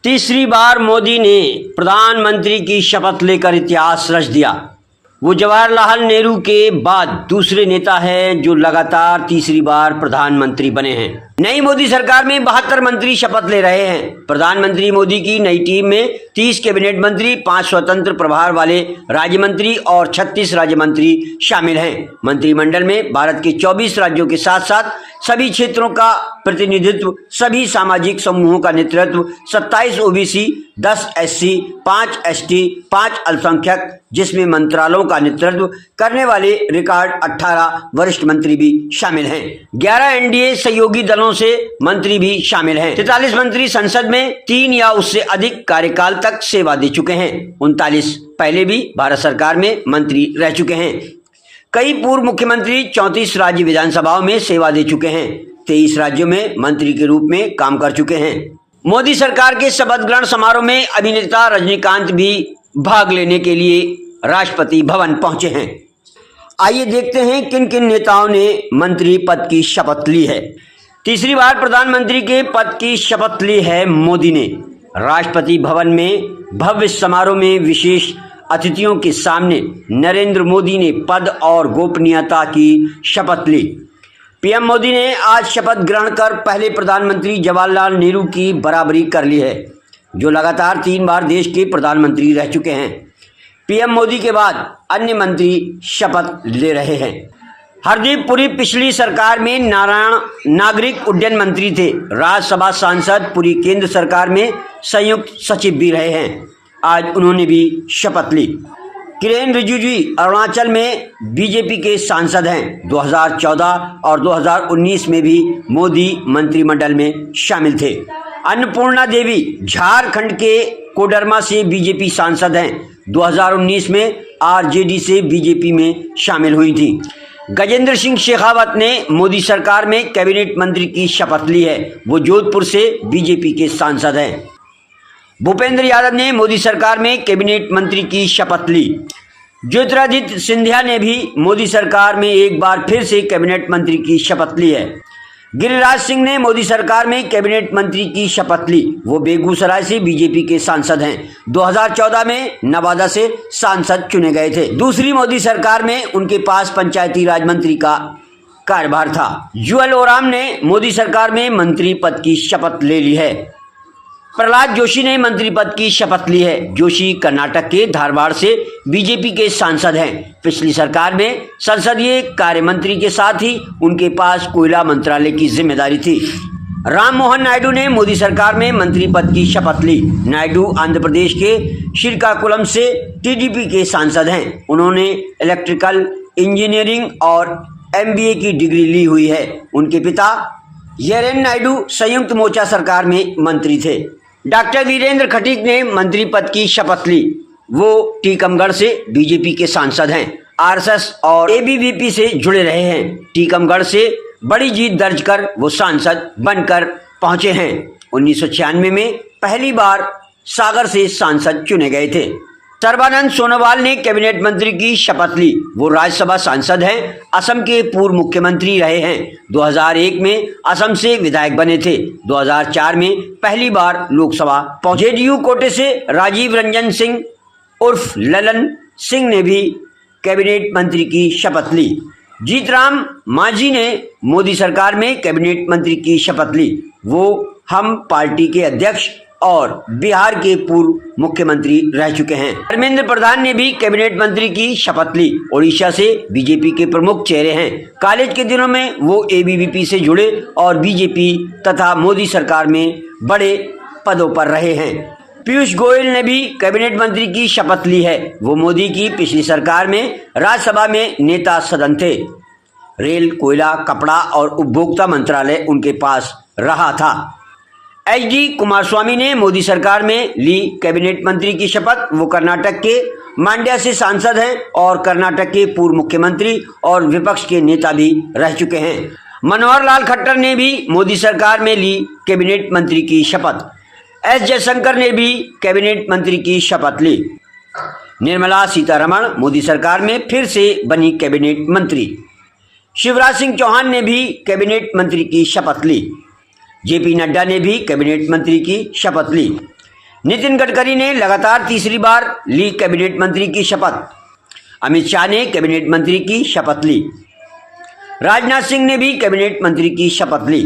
तीसरी बार मोदी ने प्रधानमंत्री की शपथ लेकर इतिहास रच दिया। वो जवाहरलाल नेहरू के बाद दूसरे नेता हैं जो लगातार तीसरी बार प्रधानमंत्री बने हैं। नई मोदी सरकार में 72 मंत्री शपथ ले रहे हैं। प्रधानमंत्री मोदी की नई टीम में 30 कैबिनेट मंत्री, 5 स्वतंत्र प्रभार वाले राज्य मंत्री और 36 राज्य मंत्री शामिल हैं। मंत्रिमंडल में भारत के 24 राज्यों के साथ साथ सभी क्षेत्रों का प्रतिनिधित्व, सभी सामाजिक समूहों का नेतृत्व, 27 ओबीसी, 10 एससी, 5 एसटी, 5 अल्पसंख्यक, जिसमें मंत्रालयों का नेतृत्व करने वाले रिकॉर्ड 18 वरिष्ठ मंत्री भी शामिल हैं। 11 एनडीए सहयोगी दलों से मंत्री भी शामिल हैं। 43 मंत्री संसद में 3 या उससे अधिक कार्यकाल तक सेवा दे चुके हैं। 39 पहले भी भारत सरकार में मंत्री रह चुके हैं। कई पूर्व मुख्यमंत्री 34 राज्य विधानसभाओं में सेवा दे चुके हैं। 23 राज्यों में मंत्री के रूप में काम कर चुके हैं। मोदी सरकार के शपथ ग्रहण समारोह में अभिनेता रजनीकांत भी भाग लेने के लिए राष्ट्रपति भवन पहुंचे हैं। आइए देखते हैं किन किन नेताओं ने मंत्री पद की शपथ ली है। तीसरी बार प्रधानमंत्री के पद की शपथ ली है मोदी ने। राष्ट्रपति भवन में भव्य समारोह में विशेष अतिथियों के सामने नरेंद्र मोदी ने पद और गोपनीयता की शपथ ली। पीएम मोदी ने आज शपथ ग्रहण कर पहले प्रधानमंत्री जवाहरलाल नेहरू की बराबरी कर ली है, जो लगातार 3 बार देश के प्रधानमंत्री रह चुके हैं। पीएम मोदी के बाद अन्य मंत्री शपथ ले रहे हैं। हरदीप पुरी पिछली सरकार में नागरिक उड्डयन मंत्री थे। राज्यसभा सांसद पुरी केंद्र सरकार में संयुक्त सचिव भी रहे हैं। आज उन्होंने भी शपथ ली। किरेन रिजिजू अरुणाचल में बीजेपी के सांसद हैं। 2014 और 2019 में भी मोदी मंत्रिमंडल में शामिल थे। अन्नपूर्णा देवी झारखंड के कोडरमा से बीजेपी सांसद हैं। 2019 में आरजेडी से बीजेपी में शामिल हुई थी। गजेंद्र सिंह शेखावत ने मोदी सरकार में कैबिनेट मंत्री की शपथ ली है। वो जोधपुर से बीजेपी के सांसद हैं। भूपेंद्र यादव ने मोदी सरकार में कैबिनेट मंत्री की शपथ ली। ज्योतिरादित्य सिंधिया ने भी मोदी सरकार में एक बार फिर से कैबिनेट मंत्री की शपथ ली है। गिरिराज सिंह ने मोदी सरकार में कैबिनेट मंत्री की शपथ ली। वो बेगूसराय से बीजेपी के सांसद हैं। 2014 में नवादा से सांसद चुने गए थे। दूसरी मोदी सरकार में उनके पास पंचायती राज मंत्री का कार्यभार था। जुएल ओराम ने मोदी सरकार में मंत्री पद की शपथ ले ली है। प्रहलाद जोशी ने मंत्री पद की शपथ ली है। जोशी कर्नाटक के धारवाड़ से बीजेपी के सांसद हैं। पिछली सरकार में संसदीय कार्य मंत्री के साथ ही उनके पास कोयला मंत्रालय की जिम्मेदारी थी। राम मोहन नायडू ने मोदी सरकार में मंत्री पद की शपथ ली। नायडू आंध्र प्रदेश के श्रीकाकुलम से टीडीपी के सांसद हैं। उन्होंने इलेक्ट्रिकल इंजीनियरिंग और एमबीए की डिग्री ली हुई है। उनके पिता येरेन नायडू संयुक्त मोर्चा सरकार में मंत्री थे। डॉक्टर वीरेंद्र खटीक ने मंत्री पद की शपथ ली। वो टीकमगढ़ से बीजेपी के सांसद हैं। आरएसएस और एबीवीपी से जुड़े रहे हैं। टीकमगढ़ से बड़ी जीत दर्ज कर वो सांसद बनकर पहुंचे हैं। 1996 में पहली बार सागर से सांसद चुने गए थे। सर्बानंद सोनोवाल ने कैबिनेट मंत्री की शपथ ली। वो राज्यसभा सांसद हैं। असम के पूर्व मुख्यमंत्री रहे हैं। 2001 में असम से विधायक बने थे। 2004 में पहली बार लोकसभा पहुंचे। जेडीयू कोटे से राजीव रंजन सिंह उर्फ ललन सिंह ने भी कैबिनेट मंत्री की शपथ ली। जीतराम मांझी ने मोदी सरकार में कैबिनेट मंत्री की शपथ ली। वो हम पार्टी के अध्यक्ष और बिहार के पूर्व मुख्यमंत्री रह चुके हैं। धर्मेंद्र प्रधान ने भी कैबिनेट मंत्री की शपथ ली। ओडिशा से बीजेपी के प्रमुख चेहरे हैं। कॉलेज के दिनों में वो एबीवीपी से जुड़े और बीजेपी तथा मोदी सरकार में बड़े पदों पर रहे हैं। पीयूष गोयल ने भी कैबिनेट मंत्री की शपथ ली है। वो मोदी की पिछली सरकार में राज्यसभा में नेता सदन थे। रेल, कोयला, कपड़ा और उपभोक्ता मंत्रालय उनके पास रहा था। एचडी कुमारस्वामी ने मोदी सरकार में ली कैबिनेट मंत्री की शपथ। वो कर्नाटक के मांड्या से सांसद हैं और कर्नाटक के पूर्व मुख्यमंत्री और विपक्ष के नेता भी रह चुके हैं। मनोहर लाल खट्टर ने भी मोदी सरकार में ली कैबिनेट मंत्री की शपथ। एस जयशंकर ने भी कैबिनेट मंत्री की शपथ ली। निर्मला सीतारमण मोदी सरकार में फिर से बनी कैबिनेट मंत्री। शिवराज सिंह चौहान ने भी कैबिनेट मंत्री की शपथ ली। जेपी नड्डा ने भी कैबिनेट मंत्री की शपथ ली। नितिन गडकरी ने लगातार तीसरी बार ली कैबिनेट मंत्री की शपथ। अमित शाह ने कैबिनेट मंत्री की शपथ ली। राजनाथ सिंह ने भी कैबिनेट मंत्री की शपथ ली।